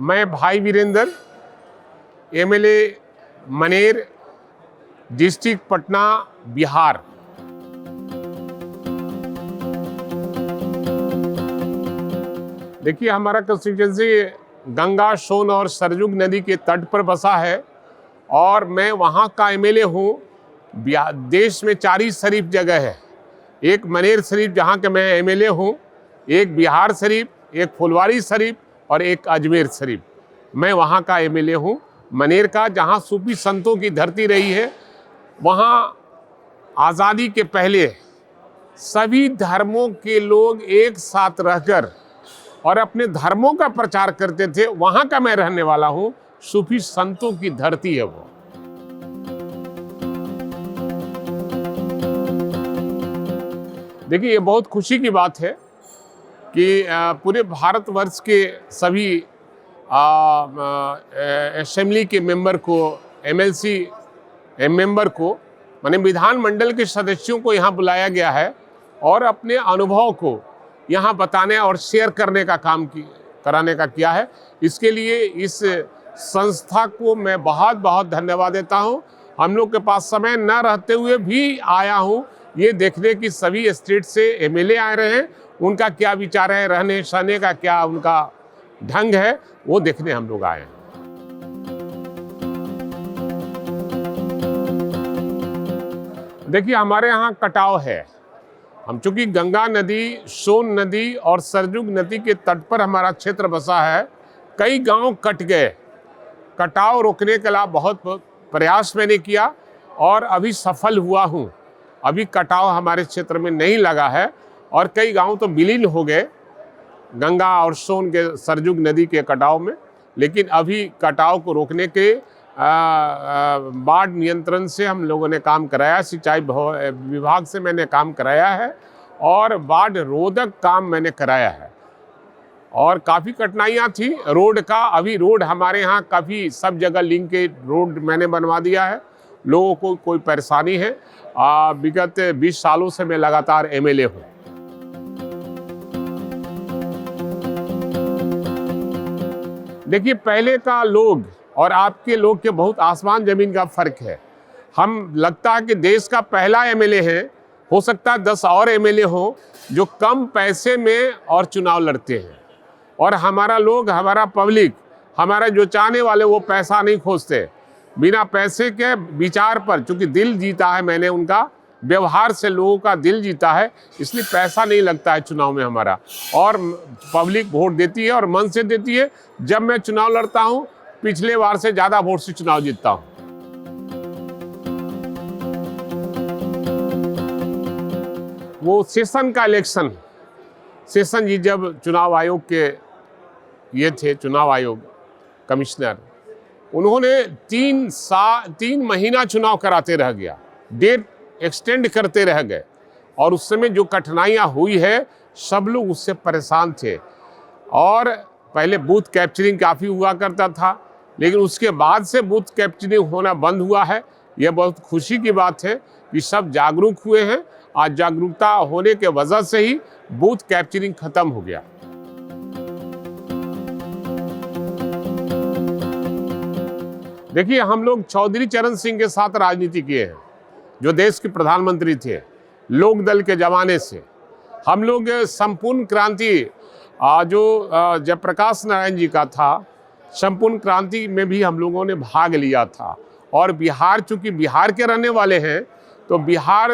मैं भाई Virendra, MLA Maner, district Patna, Bihar. देखिए, हमारा कंस्टिट्यूंसी गंगा, सोन और सरयुग नदी के तट पर बसा है और मैं वहाँ का एमएलए हूँ। देश में 4 ही शरीफ जगह है। एक मनेर शरीफ जहाँ के मैं एमएलए हूँ, एक बिहार शरीफ, एक फुलवारी शरीफ और एक अजमेर शरीफ। मैं वहाँ का एमएलए हूँ, मनेर का, जहाँ सूफी संतों की धरती रही है। वहाँ आज़ादी के पहले सभी धर्मों के लोग एक साथ रहकर और अपने धर्मों का प्रचार करते थे। वहाँ का मैं रहने वाला हूँ। सूफी संतों की धरती है वो। देखिए, ये बहुत खुशी की बात है कि पूरे भारतवर्ष के सभी असेंबली के मेंबर को, एमएलसी मेंबर को, माने विधानमंडल के सदस्यों को यहाँ बुलाया गया है और अपने अनुभव को यहाँ बताने और शेयर करने का काम कराने का किया है। इसके लिए इस संस्था को मैं बहुत बहुत धन्यवाद देता हूँ। हम लोग के पास समय न रहते हुए भी आया हूँ ये देखने की सभी स्टेट से एमएलए आ रहे हैं, उनका क्या विचार है, रहने सहने का क्या उनका ढंग है, वो देखने हम लोग आए हैं। देखिए, हमारे यहाँ कटाव है। हम चूंकि गंगा नदी, सोन नदी और सरयुग नदी के तट पर हमारा क्षेत्र बसा है, कई गांव कट गए। कटाव रोकने के लिए बहुत प्रयास मैंने किया और अभी सफल हुआ हूँ। अभी कटाव हमारे क्षेत्र में नहीं लगा है और कई गांव तो विलीन हो गए गंगा और सोन के, सरयुग नदी के कटाव में। लेकिन अभी कटाव को रोकने के बाढ़ नियंत्रण से हम लोगों ने काम कराया, सिंचाई विभाग से मैंने काम कराया है और बाढ़ रोधक काम मैंने कराया है। और काफ़ी कठिनाइयाँ थी रोड का। अभी रोड हमारे यहाँ काफ़ी सब जगह लिंक के रोड मैंने बनवा दिया है। लोगों को कोई परेशानी है। विगत 20 सालों से मैं लगातार एमएलए हूँ। देखिए, पहले का लोग और आपके लोग के बहुत आसमान ज़मीन का फ़र्क है। हम लगता है कि देश का पहला एमएलए है, हो सकता है 10 और एमएलए हो जो कम पैसे में और चुनाव लड़ते हैं। और हमारा लोग, हमारा पब्लिक, हमारा जो चाहने वाले वो पैसा नहीं खोजते। बिना पैसे के विचार पर, चूँकि दिल जीता है मैंने उनका, व्यवहार से लोगों का दिल जीता है, इसलिए पैसा नहीं लगता है चुनाव में हमारा। और पब्लिक वोट देती है और मन से देती है। जब मैं चुनाव लड़ता हूँ, पिछले बार से ज़्यादा वोट से चुनाव जीतता हूँ। वो सेशन का इलेक्शन, सेशन जी जब चुनाव आयोग के ये थे, चुनाव आयोग कमिश्नर, उन्होंने 3 महीना चुनाव कराते रह गया, डेट एक्सटेंड करते रह गए। और उस समय जो कठिनाइयाँ हुई है, सब लोग उससे परेशान थे। और पहले बूथ कैप्चरिंग काफ़ी हुआ करता था, लेकिन उसके बाद से बूथ कैप्चरिंग होना बंद हुआ है। यह बहुत खुशी की बात है कि सब जागरूक हुए हैं। आज जागरूकता होने के वजह से ही बूथ कैप्चरिंग खत्म हो गया। देखिए, हम लोग चौधरी चरण सिंह के साथ राजनीति किए हैं, जो देश के प्रधानमंत्री थे लोक दल के ज़माने से। हम लोग संपूर्ण क्रांति जो जयप्रकाश नारायण जी का था, संपूर्ण क्रांति में भी हम लोगों ने भाग लिया था। और बिहार, चूँकि बिहार के रहने वाले हैं, तो बिहार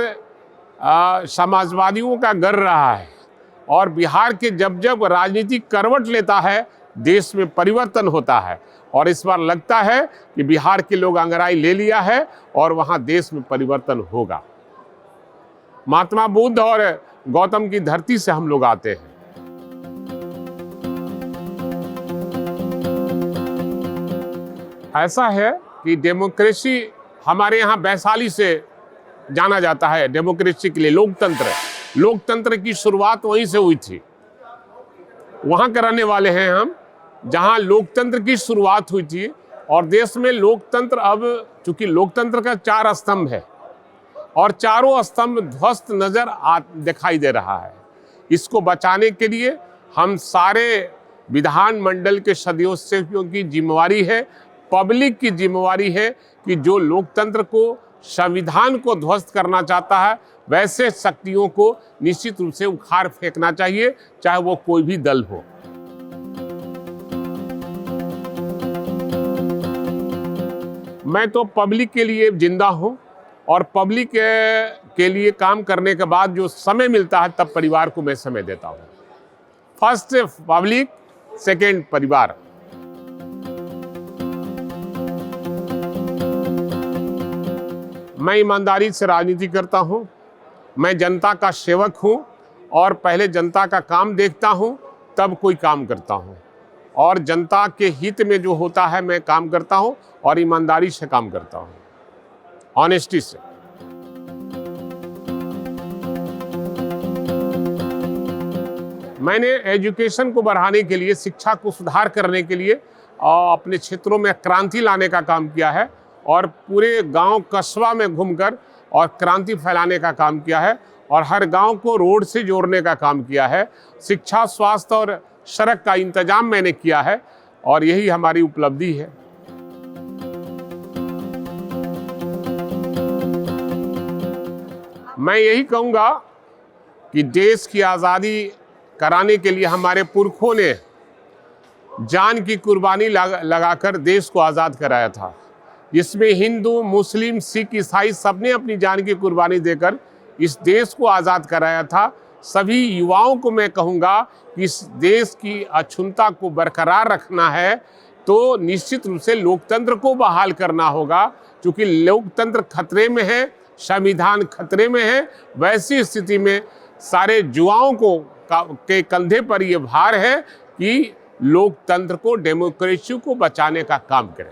समाजवादियों का गढ़ रहा है। और बिहार के जब जब राजनीतिक करवट लेता है, देश में परिवर्तन होता है। और इस बार लगता है कि बिहार के लोग अंगड़ाई ले लिया है और वहाँ देश में परिवर्तन होगा। महात्मा बुद्ध और गौतम की धरती से हम लोग आते हैं। ऐसा है कि डेमोक्रेसी हमारे यहाँ वैशाली से जाना जाता है डेमोक्रेसी के लिए। लोकतंत्र की शुरुआत वहीं से हुई थी। वहाँ के रहने वाले हैं हम, जहाँ लोकतंत्र की शुरुआत हुई थी। और देश में लोकतंत्र, अब चूंकि लोकतंत्र का 4 स्तंभ है और चारों स्तंभ ध्वस्त दिखाई दे रहा है। इसको बचाने के लिए हम सारे विधानमंडल के सदस्यों की जिम्मेवारी है, पब्लिक की जिम्मेवारी है कि जो लोकतंत्र को, संविधान को ध्वस्त करना चाहता है, वैसे शक्तियों को निश्चित रूप से उखाड़ फेंकना चाहिए, चाहे वो कोई भी दल हो। मैं तो पब्लिक के लिए जिंदा हूं और पब्लिक के लिए काम करने के बाद जो समय मिलता है तब परिवार को मैं समय देता हूं। फर्स्ट पब्लिक, सेकंड परिवार। मैं ईमानदारी से राजनीति करता हूं, मैं जनता का सेवक हूं और पहले जनता का काम देखता हूं तब कोई काम करता हूं, और जनता के हित में जो होता है मैं काम करता हूं और ईमानदारी से काम करता हूं, ऑनेस्टी से। मैंने एजुकेशन को बढ़ाने के लिए, शिक्षा को सुधार करने के लिए अपने क्षेत्रों में क्रांति लाने का काम किया है और पूरे गांव कस्बा में घूमकर और क्रांति फैलाने का काम किया है और हर गांव को रोड से जोड़ने का काम किया है। शिक्षा, स्वास्थ्य और सड़क का इंतजाम मैंने किया है और यही हमारी उपलब्धि है। मैं यही कहूँगा कि देश की आज़ादी कराने के लिए हमारे पुरखों ने जान की कुर्बानी लगाकर देश को आज़ाद कराया था। इसमें हिंदू, मुस्लिम, सिख, ईसाई सबने अपनी जान की कुर्बानी देकर इस देश को आज़ाद कराया था। सभी युवाओं को मैं कहूँगा कि इस देश की अक्षुण्णता को बरकरार रखना है तो निश्चित रूप से लोकतंत्र को बहाल करना होगा, क्योंकि लोकतंत्र खतरे में है, संविधान खतरे में है। वैसी स्थिति में सारे युवाओं को के कंधे पर ये भार है कि लोकतंत्र को, डेमोक्रेसी को बचाने का काम करें।